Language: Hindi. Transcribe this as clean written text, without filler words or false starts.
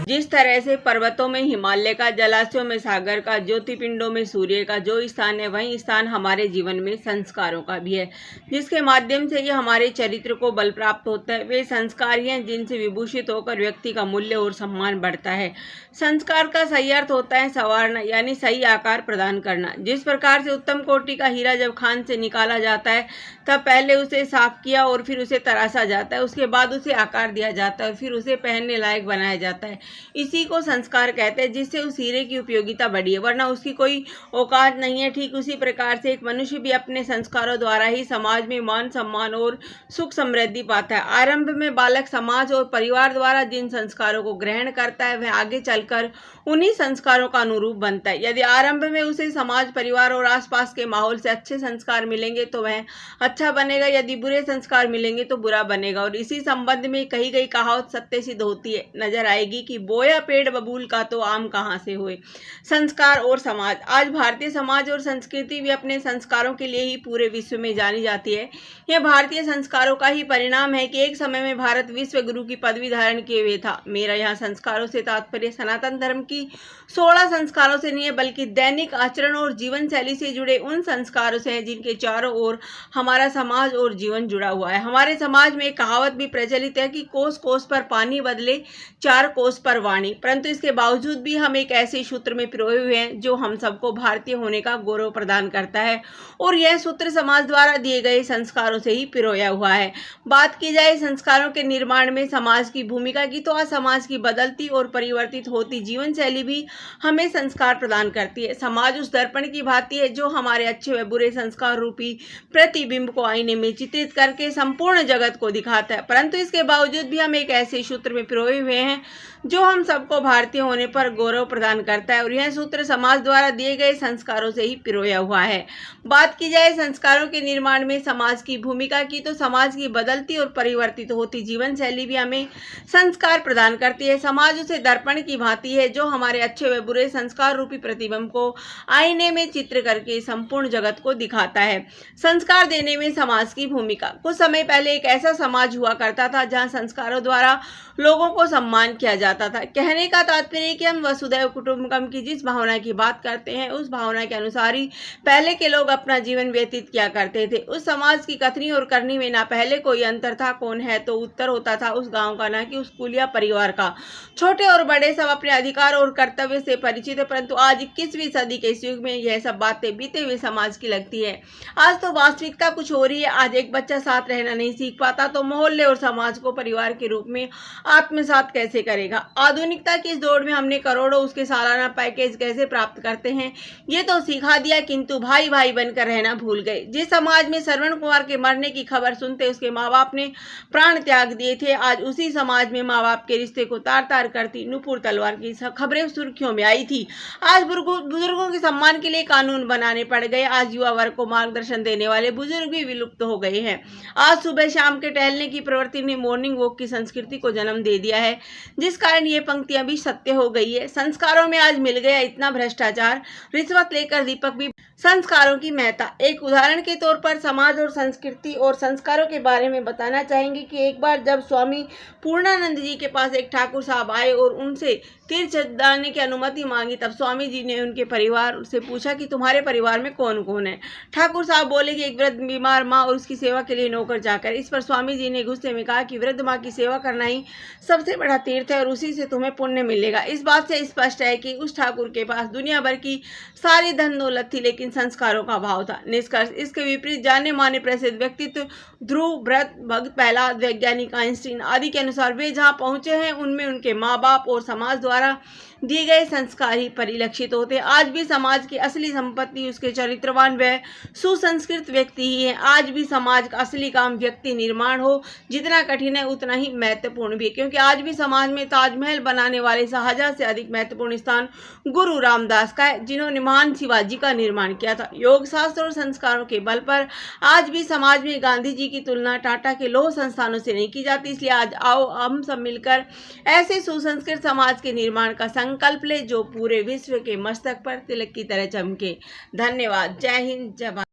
जिस तरह से पर्वतों में हिमालय का, जलाशयों में सागर का, ज्योतिर्पिंडों में सूर्य का जो स्थान है, वही स्थान हमारे जीवन में संस्कारों का भी है, जिसके माध्यम से ये हमारे चरित्र को बल प्राप्त होता है। वे संस्कार ही हैं जिनसे विभूषित होकर व्यक्ति का मूल्य और सम्मान बढ़ता है। संस्कार का सही अर्थ होता है संवारना, यानी सही आकार प्रदान करना। जिस प्रकार से उत्तम कोटि का हीरा जब खान से निकाला जाता है, तब पहले उसे साफ किया और फिर उसे तराशा जाता है, उसके बाद उसे आकार दिया जाता है और फिर उसे पहनने लायक बनाया जाता है। इसी को संस्कार कहते हैं, जिससे उस हीरे की उपयोगिता बढ़ी है, वरना उसकी कोई औकात नहीं है। ठीक उसी प्रकार से एक मनुष्य भी अपने संस्कारों द्वारा ही समाज में मान सम्मान और सुख समृद्धि पाता है। आरंभ में बालक समाज और परिवार द्वारा जिन संस्कारों को ग्रहण करता है, वह आगे चलकर उन्हीं संस्कारों का अनुरूप बनता है। यदि आरंभ में उसे समाज, परिवार और आसपास के माहौल से अच्छे संस्कार मिलेंगे तो वह अच्छा बनेगा, यदि बुरे संस्कार मिलेंगे तो बुरा बनेगा। और इसी संबंध में कही गई कहावत सत्य सिद्ध होती है, नजर आएगी कि बोया पेड़ बबूल का तो आम कहाँ से हुए। संस्कार और समाज। आज भारतीय समाज और संस्कृति भी अपने संस्कारों के लिए ही पूरे विश्व में जानी जाती है। यह भारतीय संस्कारों का ही परिणाम है कि एक समय में भारत विश्व गुरु की पदवी धारण किए हुए था। मेरा यहाँ संस्कारों से तात्पर्य सनातन धर्म की 16 संस्कारों से नहीं है, बल्कि दैनिक आचरण और जीवन शैली से जुड़े उन संस्कारों से है जिनके चारों ओर हमारा समाज और जीवन जुड़ा हुआ है। हमारे समाज में एक कहावत भी प्रचलित है कि कोस कोस पर पानी बदले 4 कोस पर वाणी, परंतु इसके बावजूद भी हम एक ऐसे सूत्र में पिरोए हुए हैं जो हम सबको भारतीय होने का गौरव प्रदान करता है, और यह सूत्र समाज द्वारा दिए गए संस्कारों से ही पिरोया हुआ है। बात की जाए संस्कारों के निर्माण में समाज की भूमिका की, तो आज समाज की बदलती और परिवर्तित होती जीवन शैली भी हमें संस्कार प्रदान करती है। समाज उस दर्पण की भांति है जो हमारे अच्छे व बुरे संस्कार रूपी प्रतिबिंब को आईने में चित्रित करके संपूर्ण जगत को दिखाता है, परंतु इसके बावजूद भी हम एक ऐसे सूत्र में पिरोए हुए हैं जो हम सबको भारतीय होने पर गौरव प्रदान करता है, और यह सूत्र समाज द्वारा दिए गए संस्कारों से ही पिरोया हुआ है। बात की जाए संस्कारों के निर्माण में समाज की भूमिका की, तो समाज की बदलती और परिवर्तित होती जीवन शैली भी हमें संस्कार प्रदान करती है। समाज उसे दर्पण की भांति है जो हमारे अच्छे व बुरे संस्कार रूपी प्रतिबिंब को आईने में चित्र करके संपूर्ण जगत को दिखाता है। संस्कार देने में समाज की भूमिका। कुछ समय पहले एक ऐसा समाज हुआ करता था जहाँ संस्कारों द्वारा लोगों को सम्मान किया जाता था। कहने का तात्पर्य कि हम वसुधैव कुटुंबकम की जिस भावना की बात करते हैं, उस भावना के अनुसार ही पहले के लोग अपना जीवन व्यतीत किया करते थे। उस समाज की कथनी और करनी में ना पहले कोई अंतर था, कौन है तो उत्तर होता था उस गांव का, ना कि उस कुल या परिवार का। छोटे और बड़े सब अपने अधिकार और कर्तव्य से परिचित है, परंतु आज 21वीं सदी के इस युग में यह सब बातें बीते हुए समाज की लगती है। आज तो वास्तविकता कुछ हो रही है। आज एक बच्चा साथ रहना नहीं सीख पाता तो मोहल्ले और समाज को परिवार के रूप में आत्मसात कैसे करेगा। आधुनिकता की इस दौड़ में हमने करोड़ों उसके सालाना पैकेज कैसे प्राप्त करते हैं ये तो सिखा दिया, किंतु भाई भाई बनकर रहना भूल गए। जिस समाज में श्रवण कुमार के मरने की खबर सुनते उसके माँ बाप ने प्राण त्याग दिए थे, आज उसी समाज में माँ बाप के रिश्ते को तार तार करती नुपुर तलवार की खबरें सुर्खियों में आई थी। आज बुजुर्गों के सम्मान के लिए कानून बनाने पड़ गए। आज युवा वर्ग को मार्गदर्शन देने वाले बुजुर्ग भी विलुप्त हो गए हैं। आज सुबह शाम के टहलने की प्रवृत्ति ने मॉर्निंग वॉक की संस्कृति को जन्म दे दिया है, जिस कारण ये पंक्तियां भी सत्य हो गई है। संस्कारों में आज मिल गया इतना भ्रष्टाचार, रिश्वत लेकर दीपक भी संस्कारों की महत्ता। एक उदाहरण के तौर पर समाज और संस्कृति और संस्कारों के बारे में बताना चाहेंगे कि एक बार जब स्वामी पूर्णानंद जी के पास एक ठाकुर साहब आए और उनसे तीर्थ जाने की अनुमति मांगी, तब स्वामी जी ने उनके परिवार से पूछा कि तुम्हारे परिवार में कौन कौन है। ठाकुर साहब बोले कि एक वृद्ध बीमार माँ और उसकी सेवा के लिए नौकर जाकर। इस पर स्वामी जी ने गुस्से में कहा कि वृद्ध माँ की सेवा करना ही सबसे बड़ा तीर्थ है और उसी से तुम्हें पुण्य मिलेगा। इस बात से स्पष्ट है कि उस ठाकुर के पास दुनिया भर की सारी धन दौलत थी, लेकिन संस्कारों का अभाव था। निष्कर्ष इसके विपरीत जाने माने प्रसिद्ध व्यक्तित्व ध्रुव, भरत, भक्त प्रहलाद, वैज्ञानिक आइंस्टीन आदि के अनुसार वे जहाँ पहुंचे हैं उनमें उनके माँ बाप और समाज द्वारा दिए गए संस्कार ही परिलक्षित होते हैं। आज भी समाज की असली संपत्ति उसके चरित्रवान व सुसंस्कृत व्यक्ति ही है। आज भी समाज का असली काम व्यक्ति निर्माण हो, जितना कठिन है उतना ही महत्वपूर्ण भी, क्योंकि आज भी समाज में ताजमहल बनाने वाले शाहजहां से अधिक महत्वपूर्ण स्थान गुरु रामदास का है, जिन्होंने महान शिवाजी का निर्माण किया था। योग शास्त्र और संस्कारों के बल पर आज भी समाज में गांधी जी की तुलना टाटा के लौह संस्थानों से नहीं की जाती। इसलिए आज आओ हम सब मिलकर ऐसे सुसंस्कृत समाज के निर्माण का संकल्प ले जो पूरे विश्व के मस्तक पर तिलक की तरह चमके। धन्यवाद। जय हिंद, जय भारत।